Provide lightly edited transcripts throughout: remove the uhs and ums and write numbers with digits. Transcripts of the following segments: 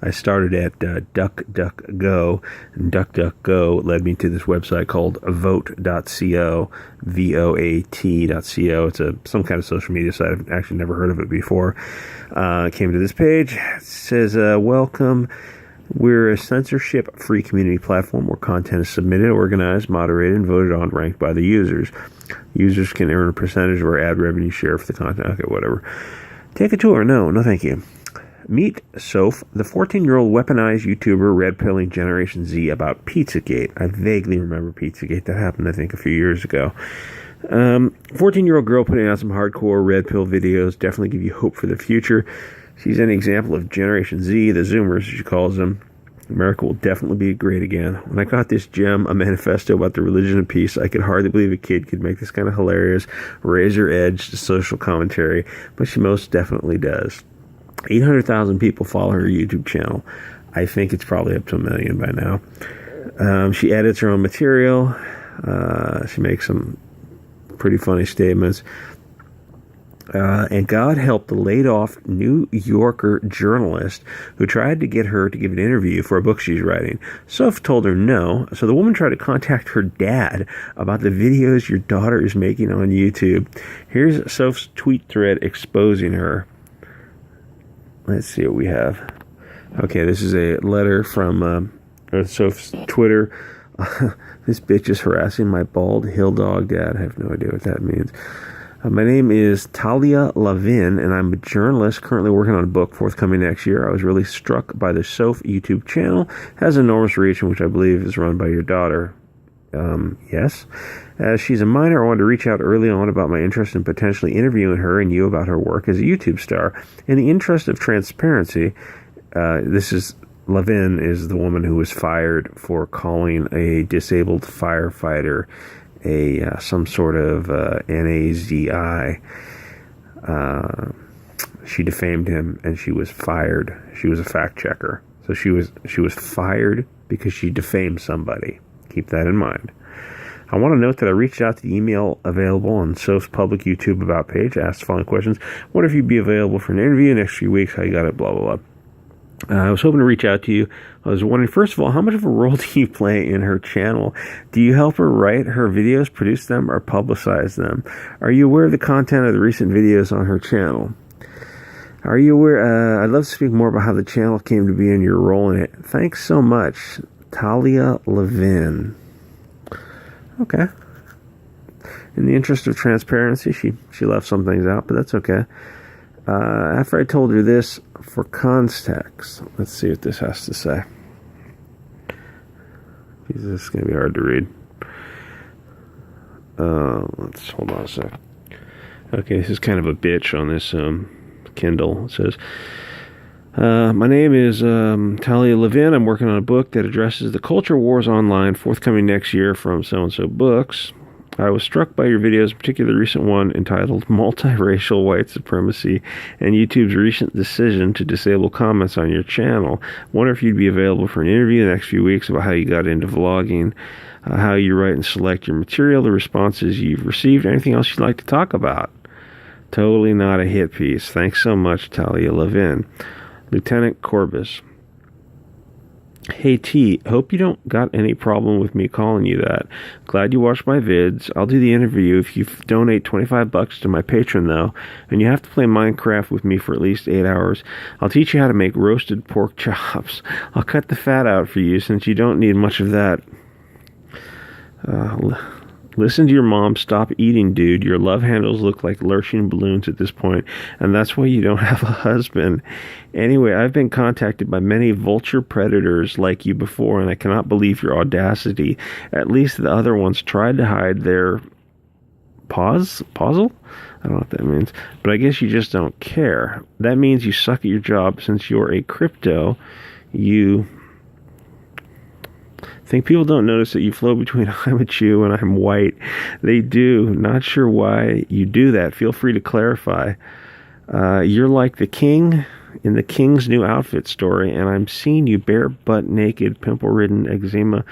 I started at DuckDuckGo, and DuckDuckGo led me to this website called Voat.co, Voat.co. It's some kind of social media site. I've actually never heard of it before. Came to this page. It says, welcome. We're a censorship-free community platform where content is submitted, organized, moderated, and voted on, ranked by the users. Users can earn a percentage of our ad revenue share for the content. Okay, whatever. Take a tour. No, thank you. Meet Soph, the 14-year-old weaponized YouTuber red-pilling Generation Z about Pizzagate. I vaguely remember Pizzagate. That happened, I think, a few years ago. 14-year-old girl putting out some hardcore red-pill videos. Definitely give you hope for the future. She's an example of Generation Z, the Zoomers, as she calls them. America will definitely be great again. When I got this gem, a manifesto about the religion of peace, I could hardly believe a kid could make this kind of hilarious, razor-edged social commentary, but she most definitely does. 800,000 people follow her YouTube channel. I think it's probably up to 1 million by now. She edits her own material. She makes some pretty funny statements. And God help the laid-off New Yorker journalist who tried to get her to give an interview for a book she's writing. Soph told her no, so the woman tried to contact her dad about the videos your daughter is making on YouTube. Here's Soph's tweet thread exposing her. Let's see what we have. Okay, this is a letter from Soph's Twitter. This bitch is harassing my bald hill dog dad. I have no idea what that means. My name is Talia Lavin, and I'm a journalist currently working on a book forthcoming next year. I was really struck by the Soph YouTube channel. It has enormous reach, which I believe is run by your daughter. Yes. As she's a minor, I wanted to reach out early on about my interest in potentially interviewing her and you about her work as a YouTube star. In the interest of transparency, Lavin is the woman who was fired for calling a disabled firefighter some sort of NAZI. She defamed him and she was fired. She was a fact checker. So she was fired because she defamed somebody. Keep that in mind. I want to note that I reached out to the email available on Soph's public YouTube About page, asked the following questions. What if you'd be available for an interview in the next few weeks? How you got it? Blah, blah, blah. I was hoping to reach out to you. I was wondering, first of all, how much of a role do you play in her channel? Do you help her write her videos, produce them, or publicize them? Are you aware of the content of the recent videos on her channel? Are you aware? I'd love to speak more about how the channel came to be and your role in it. Thanks so much, Talia Lavin. Okay. In the interest of transparency, she left some things out, but that's okay. After I told her this, for context, let's see what this has to say. This is going to be hard to read. Let's hold on a sec. Okay, this is kind of a bitch on this Kindle. It says, my name is Talia Lavin. I'm working on a book that addresses the culture wars online, forthcoming next year from So-and-so Books. I was struck by your videos, in particular the recent one entitled Multiracial White Supremacy and YouTube's recent decision to disable comments on your channel. Wonder if you'd be available for an interview in the next few weeks about how you got into vlogging, how you write and select your material, the responses you've received, anything else you'd like to talk about. Totally not a hit piece. Thanks so much, Talia Lavin. Lieutenant Corbis. Hey T, hope you don't got any problem with me calling you that. Glad you watched my vids. I'll do the interview if you donate $25 to my Patreon though, and you have to play Minecraft with me for at least 8 hours. I'll teach you how to make roasted pork chops. I'll cut the fat out for you since you don't need much of that. Listen to your mom. Stop eating, dude. Your love handles look like lurching balloons at this point, and that's why you don't have a husband. Anyway, I've been contacted by many vulture predators like you before, and I cannot believe your audacity. At least the other ones tried to hide their puzzle? I don't know what that means, but I guess you just don't care. That means you suck at your job since you're a crypto. You think people don't notice that you float between I'm a Jew and I'm white. They do. Not sure why you do that. Feel free to clarify. You're like the king in the King's New Outfit story, and I'm seeing you bare butt naked, pimple-ridden, eczema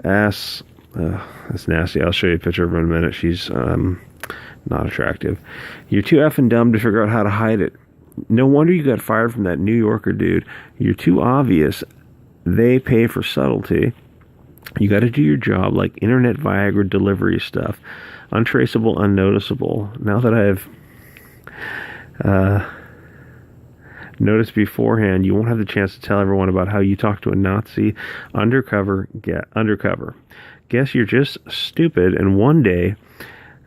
ass. That's nasty. I'll show you a picture of her in a minute. She's not attractive. You're too effing dumb to figure out how to hide it. No wonder you got fired from that New Yorker dude. You're too obvious. They pay for subtlety. You got to do your job like internet Viagra delivery stuff. Untraceable, unnoticeable. Now that I've noticed beforehand, you won't have the chance to tell everyone about how you talked to a Nazi undercover. Guess you're just stupid, and one day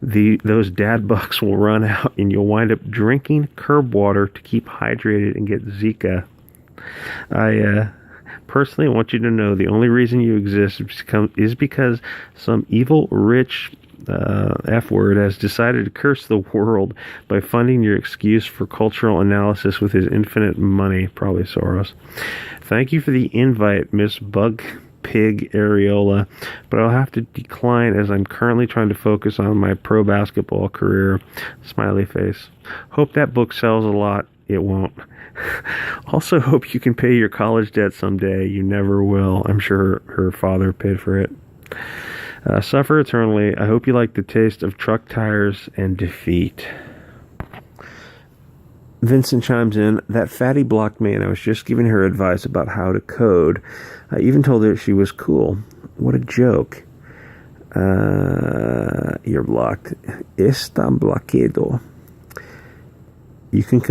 those dad bucks will run out, and you'll wind up drinking curb water to keep hydrated and get Zika. I personally want you to know the only reason you exist is because some evil rich F-word has decided to curse the world by funding your excuse for cultural analysis with his infinite money, probably Soros. Thank you for the invite, Miss Bug Pig Areola, but I'll have to decline as I'm currently trying to focus on my pro basketball career. Smiley face. Hope that book sells a lot. It won't. Also hope you can pay your college debt someday. You never will. I'm sure her father paid for it. Suffer eternally. I hope you like the taste of truck tires and defeat. Vincent chimes in, that fatty blocked me and I was just giving her advice about how to code. I even told her she was cool. What a joke. You're blocked. Está bloqueado. You can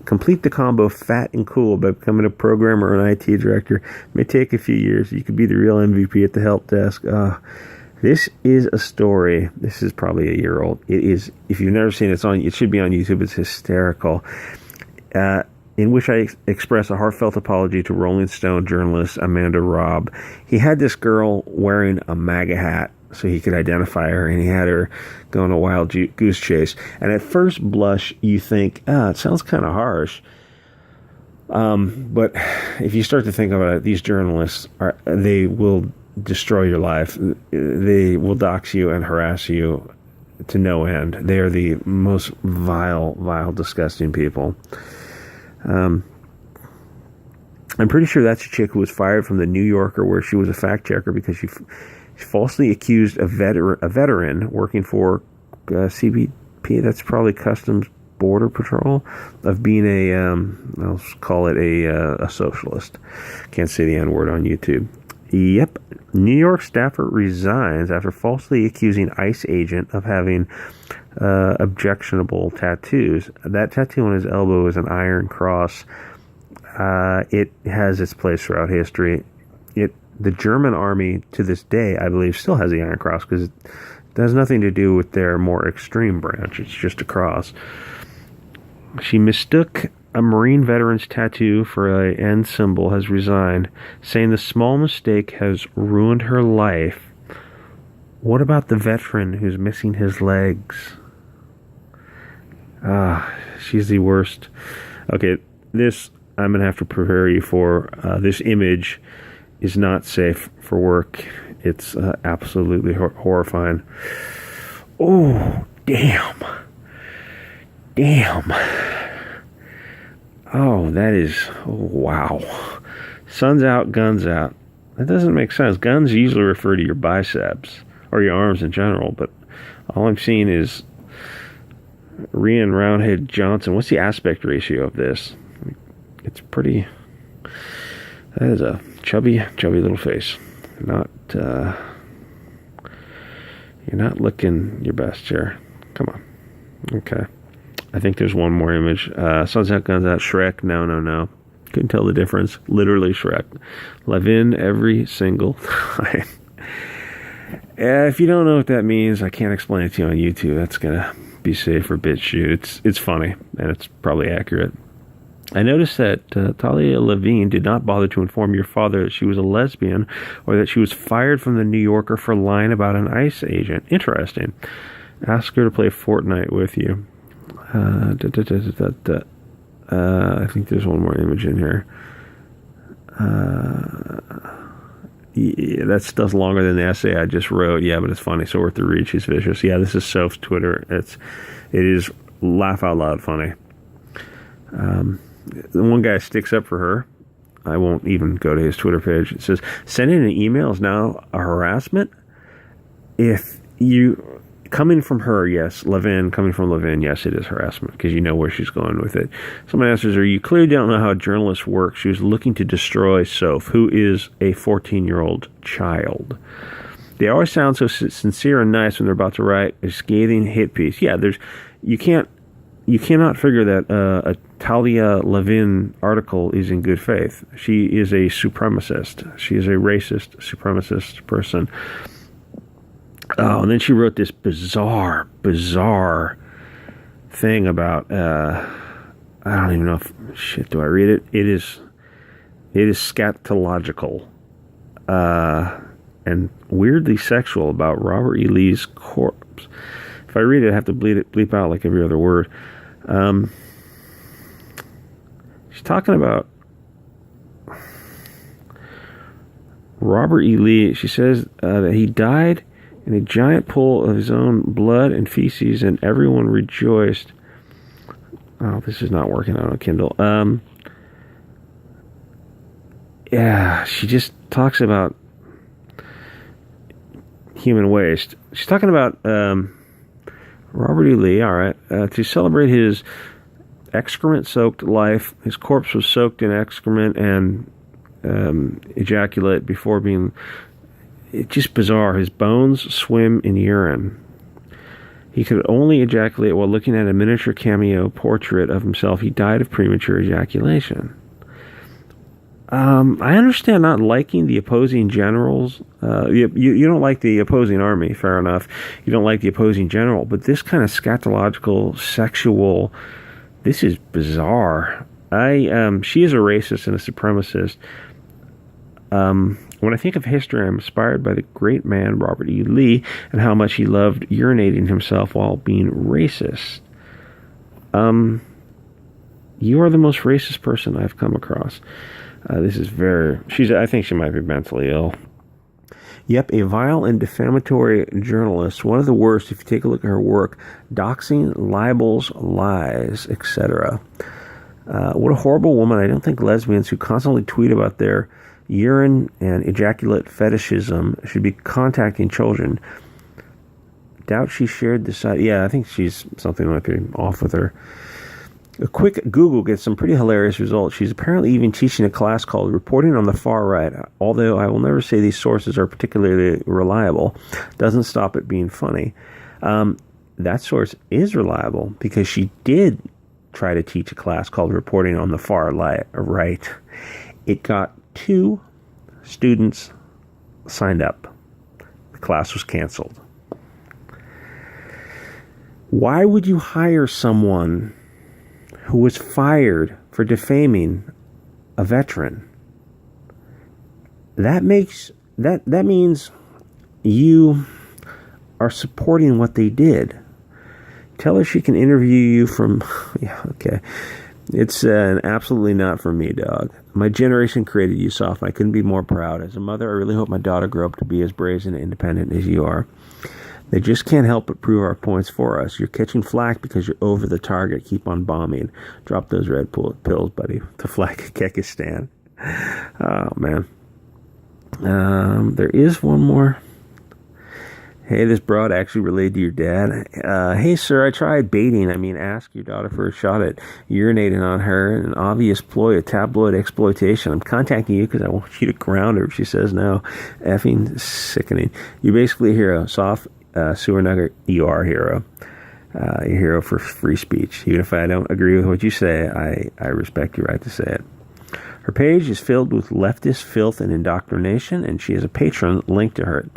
complete the combo fat and cool by becoming a programmer or an IT director. It may take a few years. You could be the real MVP at the help desk. This is a story. This is probably a year old. It is. If you've never seen it, it should be on YouTube. It's hysterical. In which I express a heartfelt apology to Rolling Stone journalist Amanda Robb. He had this girl wearing a MAGA hat so he could identify her, and he had her go on a wild goose chase. And at first blush, you think, it sounds kind of harsh. But if you start to think about it, these journalists, they will destroy your life. They will dox you and harass you to no end. They are the most vile, disgusting people. I'm pretty sure that's a chick who was fired from the New Yorker, where she was a fact checker because she falsely accused a veteran working for CBP, that's probably Customs Border Patrol, of being I'll call it a socialist. Can't say the N-word on YouTube. Yep. New York staffer resigns after falsely accusing ICE agent of having objectionable tattoos. That tattoo on his elbow is an iron cross. It has its place throughout history. The German army, to this day, I believe, still has the Iron Cross because it has nothing to do with their more extreme branch. It's just a cross. She mistook a Marine veteran's tattoo for an N symbol, has resigned, saying the small mistake has ruined her life. What about the veteran who's missing his legs? She's the worst. Okay, this I'm going to have to prepare you for. This image is not safe for work. It's absolutely horrifying. Oh, damn. Oh, that is, wow. Sun's out, guns out. That doesn't make sense. Guns usually refer to your biceps or your arms in general, but all I'm seeing is Rian Roundhead Johnson. What's the aspect ratio of this? It's pretty. That is a chubby little face. You're not looking your best here. Come on. Okay. I think there's one more image. Sun's out, guns out. Shrek. No. Couldn't tell the difference. Literally Shrek. Lavin every single time. If you don't know what that means, I can't explain it to you on YouTube. That's gonna be safe for BitChute. It's funny, and it's probably accurate. I noticed that Talia Lavin did not bother to inform your father that she was a lesbian or that she was fired from the New Yorker for lying about an ICE agent. Interesting. Ask her to play Fortnite with you. I think there's one more image in here. Yeah, that stuff's longer than the essay I just wrote. Yeah, but it's funny, so worth the read. She's vicious. Yeah, this is Soph's Twitter. It is laugh out loud funny. The one guy sticks up for her. I won't even go to his Twitter page. It says, sending an email is now a harassment. If you coming from her, yes. Coming from Lavin, yes, it is harassment, because you know where she's going with it. Someone answers her, you clearly don't know how journalists work. She was looking to destroy Soph, who is a 14-year-old child. They always sound so sincere and nice when they're about to write a scathing hit piece. Yeah, you cannot figure that a Talia Lavin article is in good faith. She is a supremacist. She is a racist, supremacist person. Oh, and then she wrote this bizarre thing about, I don't even know if, do I read it? It is scatological, and weirdly sexual about Robert E. Lee's corpse. If I read it, I have to bleep out like every other word. She's talking about Robert E. Lee. She says that he died in a giant pool of his own blood and feces, and everyone rejoiced. Oh, this is not working on a Kindle. Yeah, she just talks about human waste. She's talking about Robert E. Lee, all right, to celebrate his excrement-soaked life. His corpse was soaked in excrement and ejaculate before being... It's just bizarre. His bones swim in urine. He could only ejaculate while looking at a miniature cameo portrait of himself. He died of premature ejaculation. I understand not liking the opposing generals. You don't like the opposing army, fair enough. You don't like the opposing general, but this kind of scatological, sexual, this is bizarre. She is a racist and a supremacist. When I think of history, I'm inspired by the great man Robert E. Lee and how much he loved urinating himself while being racist. You are the most racist person I've come across. This is I think she might be mentally ill. Yep, a vile and defamatory journalist. One of the worst if you take a look at her work. Doxing, libels, lies, etc. What a horrible woman. I don't think lesbians who constantly tweet about their urine and ejaculate fetishism should be contacting children. Doubt she shared this. Yeah, I think something might be off with her. A quick Google gets some pretty hilarious results. She's apparently even teaching a class called Reporting on the Far Right, although I will never say these sources are particularly reliable. Doesn't stop it being funny. That source is reliable because she did try to teach a class called Reporting on the Far Right. It got 2 students signed up. The class was canceled. Why would you hire someone who was fired for defaming a veteran? That means you are supporting what they did. Tell her she can interview you from... Yeah, okay. It's absolutely not for me, dog. My generation created you, Soph. I couldn't be more proud. As a mother, I really hope my daughter grow up to be as brazen and independent as you are. They just can't help but prove our points for us. You're catching flack because you're over the target. Keep on bombing. Drop those red pills, buddy. To flag Kekistan. Oh, man. There is one more. Hey, this broad actually related to your dad. Hey, sir, I tried baiting. Ask your daughter for a shot at urinating on her. An obvious ploy of tabloid exploitation. I'm contacting you because I want you to ground her if she says no. Effing sickening. You're basically a hero. Soft sewer nugget, you are a hero. You're a hero for free speech. Even if I don't agree with what you say, I respect your right to say it. Her page is filled with leftist filth and indoctrination, and she has a Patreon linked to her.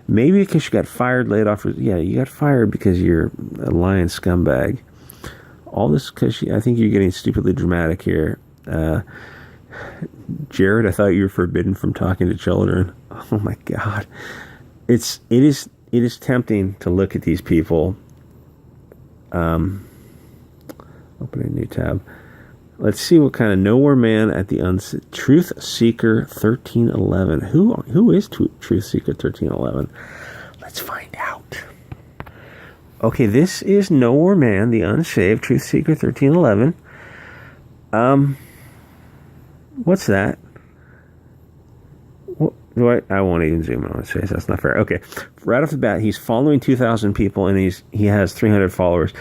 Maybe because she got fired, laid off. Yeah, you got fired because you're a lying scumbag. All this because I think you're getting stupidly dramatic here. Jared, I thought you were forbidden from talking to children. Oh my God. It is tempting to look at these people. Open a new tab. Let's see what kind of nowhere man at the Truth Seeker 1311. Who is Truth Seeker 1311? Let's find out. Okay, this is nowhere man, the unsaved Truth Seeker 1311. What's that? What? I won't even zoom in on his face. That's not fair. Okay. Right off the bat, he's following 2,000 people and he has 300 followers.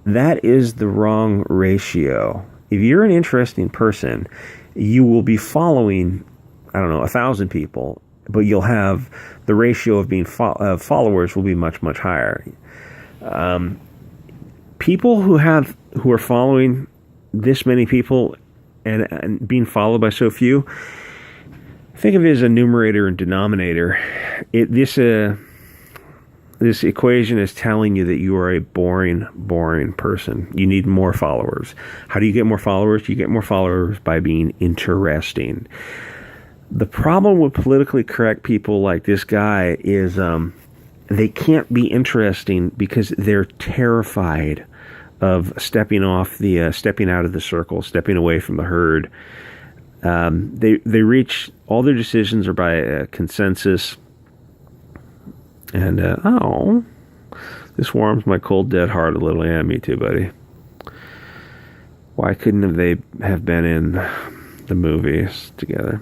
That is the wrong ratio. If you're an interesting person, you will be following, 1,000 people, but you'll have the ratio of being followers will be much, much higher. People who are following this many people and being followed by so few, think of it as a numerator and denominator. This equation is telling you that you are a boring person. You need more followers. How do you get more followers? You get more followers by being interesting. The problem with politically correct people like this guy is they can't be interesting because they're terrified of stepping out of the circle, stepping away from the herd. They reach all their decisions are by consensus. And this warms my cold dead heart a little. Yeah, me too, buddy. Why couldn't they have been in the movies together?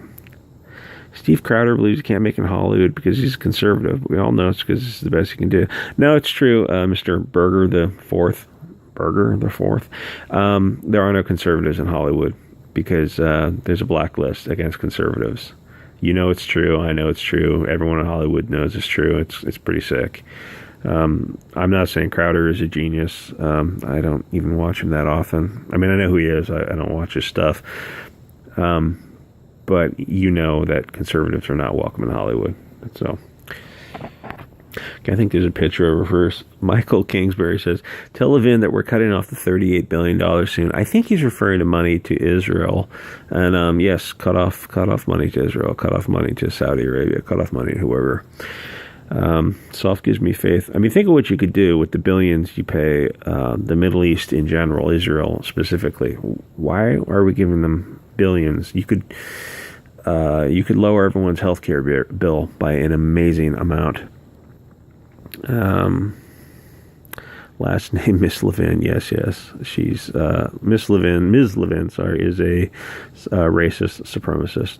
Steve Crowder believes he can't make it in Hollywood because he's conservative. We all know it's because it's the best he can do. No, it's true, Mr. Berger the Fourth. There are no conservatives in Hollywood because there's a blacklist against conservatives. You know it's true. I know it's true. Everyone in Hollywood knows it's true. It's pretty sick. I'm not saying Crowder is a genius. I don't even watch him that often. I mean, I know who he is. I don't watch his stuff. But you know that conservatives are not welcome in Hollywood. So, okay, I think there's a picture of her first. Michael Kingsbury says, tell Lavin that we're cutting off the $38 billion soon. I think he's referring to money to Israel. And yes, cut off money to Israel, cut off money to Saudi Arabia, cut off money to whoever. Soph gives me faith. I mean, think of what you could do with the billions you pay the Middle East in general, Israel specifically. Why are we giving them billions? You could lower everyone's healthcare bill by an amazing amount. Last name Miss Lavin. Yes. She's Ms. Lavin, sorry, is a racist supremacist.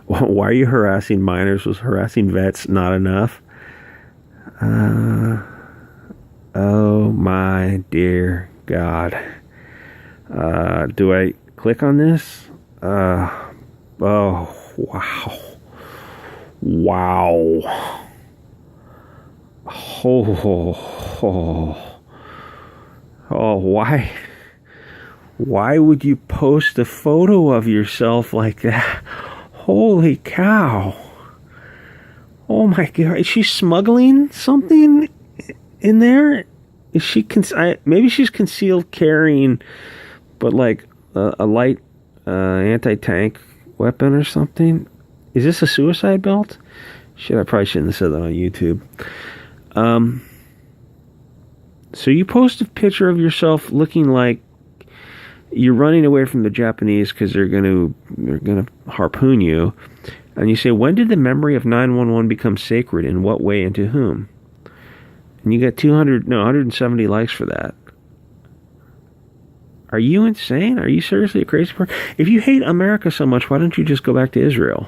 Why are you harassing minors? Was harassing vets not enough? Oh my dear God. Do I click on this? Oh, wow. Oh, why would you post a photo of yourself like that? Holy cow. Oh my God. Is she smuggling something in there? Is she, maybe she's concealed carrying, but like a light anti-tank weapon or something? Is this a suicide belt? Shit, I probably shouldn't have said that on YouTube. So you post a picture of yourself looking like you're running away from the Japanese because they're gonna harpoon you, and you say, when did the memory of 9/11 become sacred? In what way and to whom? And you got 170 likes for that. Are you insane? Are you seriously a crazy person? If you hate America so much, why don't you just go back to Israel?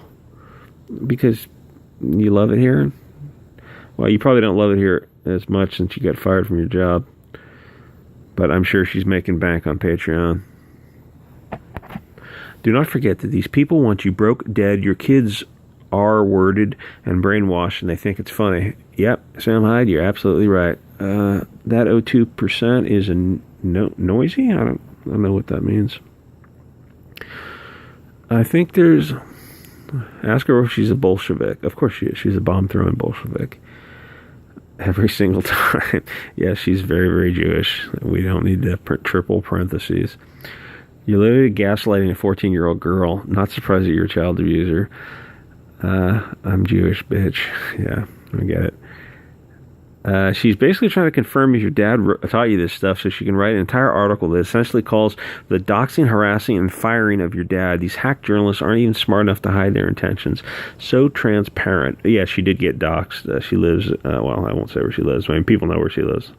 Because you love it here? Well, you probably don't love it here as much since you got fired from your job. But I'm sure she's making bank on Patreon. Do not forget that these people want you broke, dead. Your kids are worded and brainwashed, and they think it's funny. Yep, Sam Hyde, you're absolutely right. That 02% is noisy? I don't know what that means. I think there's... Ask her if she's a Bolshevik. Of course she is. She's a bomb-throwing Bolshevik. Every single time. Yeah, she's very, very Jewish. We don't need to triple parentheses. You're literally gaslighting a 14-year-old girl. Not surprised that you're a child abuser. I'm Jewish, bitch. Yeah, I get it. She's basically trying to confirm if your dad taught you this stuff so she can write an entire article that essentially calls the doxing, harassing, and firing of your dad. These hack journalists aren't even smart enough to hide their intentions. So transparent. Yeah, she did get doxed. She lives, well, I won't say where she lives. I mean, people know where she lives.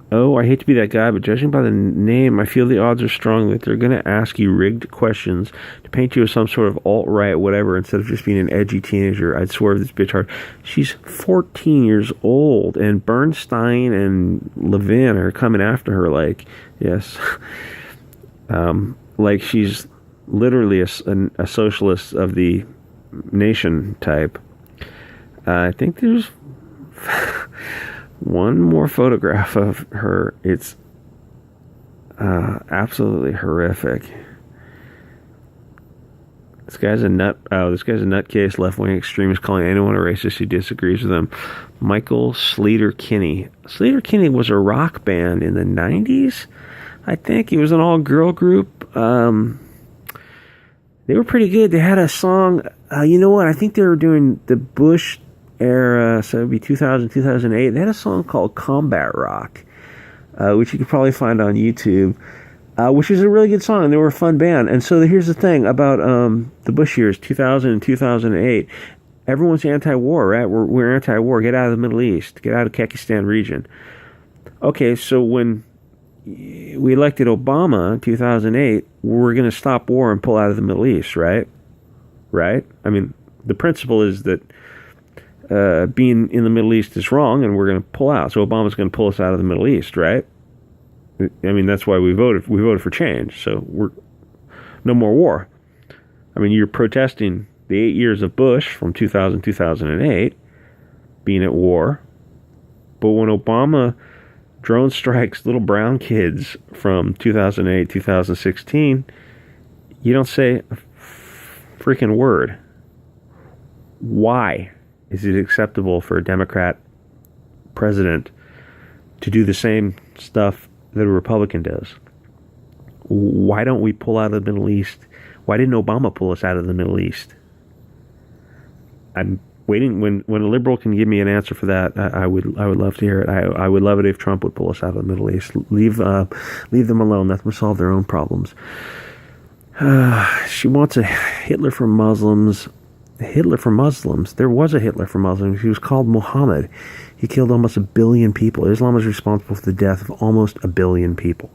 Oh, I hate to be that guy, but judging by the name, I feel the odds are strong that they're going to ask you rigged questions to paint you as some sort of alt-right whatever instead of just being an edgy teenager. I'd swear this bitch hard. She's 14 years old, and Bernstein and Lavin are coming after her like, yes, like she's literally a socialist of the nation type. I think there's one more photograph of her. It's absolutely horrific. This guy's a nutcase left-wing extremist calling anyone a racist who disagrees with them. Michael Sleater-Kinney. Sleater-Kinney was a rock band in the 90s, I think. He was an all-girl group. They were pretty good. They had a song, you know what? I think they were doing the Bush era, so it would be 2000, 2008. They had a song called Combat Rock, which you could probably find on YouTube, which is a really good song, and they were a fun band. And so here's the thing about the Bush years, 2000 and 2008. Everyone's anti-war, right? We're anti-war. Get out of the Middle East. Get out of Kekistan region. Okay, so when we elected Obama in 2008, we're going to stop war and pull out of the Middle East, right? Right? I mean, the principle is that being in the Middle East is wrong, and we're going to pull out. So Obama's going to pull us out of the Middle East, right? I mean, that's why we voted. We voted for change. So we're no more war. I mean, you're protesting the 8 years of Bush from 2000, 2008, being at war. But when Obama drone strikes little brown kids from 2008, 2016, you don't say a freaking word. Why is it acceptable for a Democrat president to do the same stuff that a Republican does? Why don't we pull out of the Middle East? Why didn't Obama pull us out of the Middle East? I'm waiting. When a liberal can give me an answer for that, I would love to hear it. I would love it if Trump would pull us out of the Middle East. Leave them alone. Let them solve their own problems. She wants a Hitler for Muslims. Hitler for Muslims. There was a Hitler for Muslims. He was called Muhammad. He killed almost 1 billion people. Islam is responsible for the death of almost 1 billion people.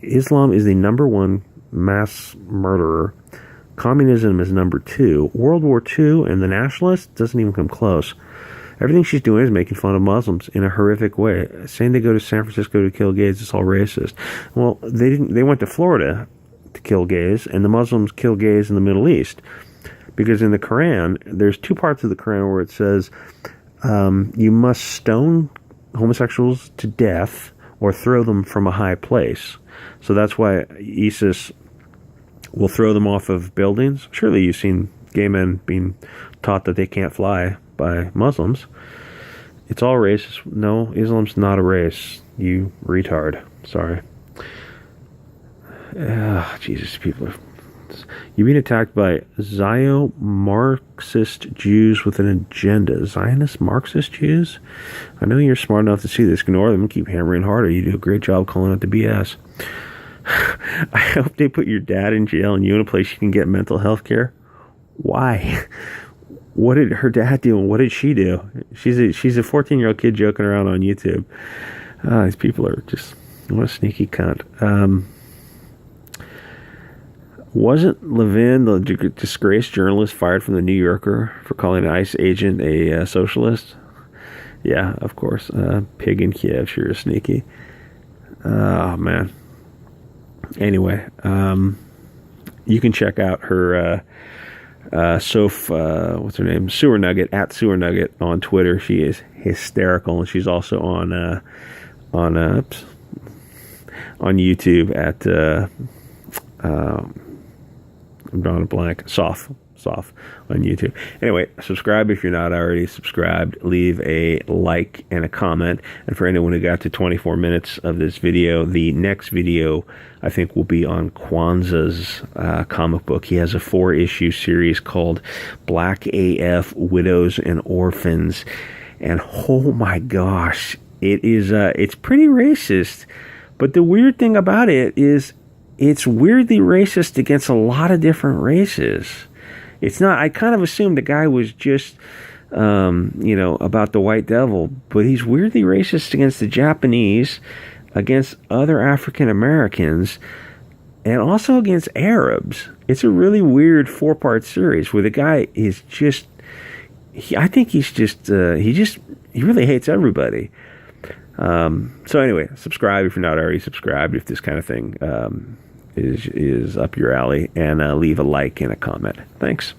Islam is the number one mass murderer. Communism is number 2. World War II and the nationalists doesn't even come close. Everything she's doing is making fun of Muslims in a horrific way. Saying they go to San Francisco to kill gays, it's all racist. Well, they didn't. They went to Florida to kill gays, and the Muslims kill gays in the Middle East. Because in the Quran, there's 2 parts of the Quran where it says you must stone homosexuals to death or throw them from a high place. So that's why ISIS will throw them off of buildings. Surely you've seen gay men being taught that they can't fly by Muslims. It's all racist. No, Islam's not a race. You retard. Sorry. Jesus, people are... You're being attacked by Zio-Marxist Jews with an agenda. Zionist Marxist Jews? I know you're smart enough to see this. Ignore them and keep hammering harder. You do a great job calling out the BS. I hope they put your dad in jail and you in a place you can get mental health care. Why? What did her dad do and what did she do? She's a 14-year-old kid joking around on YouTube. These people are just... What a sneaky cunt. Wasn't Lavin, the disgraced journalist, fired from the New Yorker for calling an ICE agent a socialist? Yeah, of course. Pig in Kiev, sure is sneaky. Oh, man. Anyway, you can check out her Soph, what's her name? Sewer Nugget, at Sewer Nugget on Twitter. She is hysterical, and she's also on YouTube at I'm drawing a blank. Soph on YouTube. Anyway, subscribe if you're not already subscribed. Leave a like and a comment. And for anyone who got to 24 minutes of this video, the next video I think will be on Kwanzaa's comic book. He has a 4-issue series called Black AF Widows and Orphans. And oh my gosh, it's pretty racist. But the weird thing about it is it's weirdly racist against a lot of different races. It's not, I kind of assumed the guy was just about the white devil, but he's weirdly racist against the Japanese, against other African Americans, and also against Arabs. It's a really weird 4-part series where the guy is just, I think he's just, he really hates everybody. So anyway, subscribe if you're not already subscribed, if this kind of thing is up your alley, and leave a like and a comment. Thanks.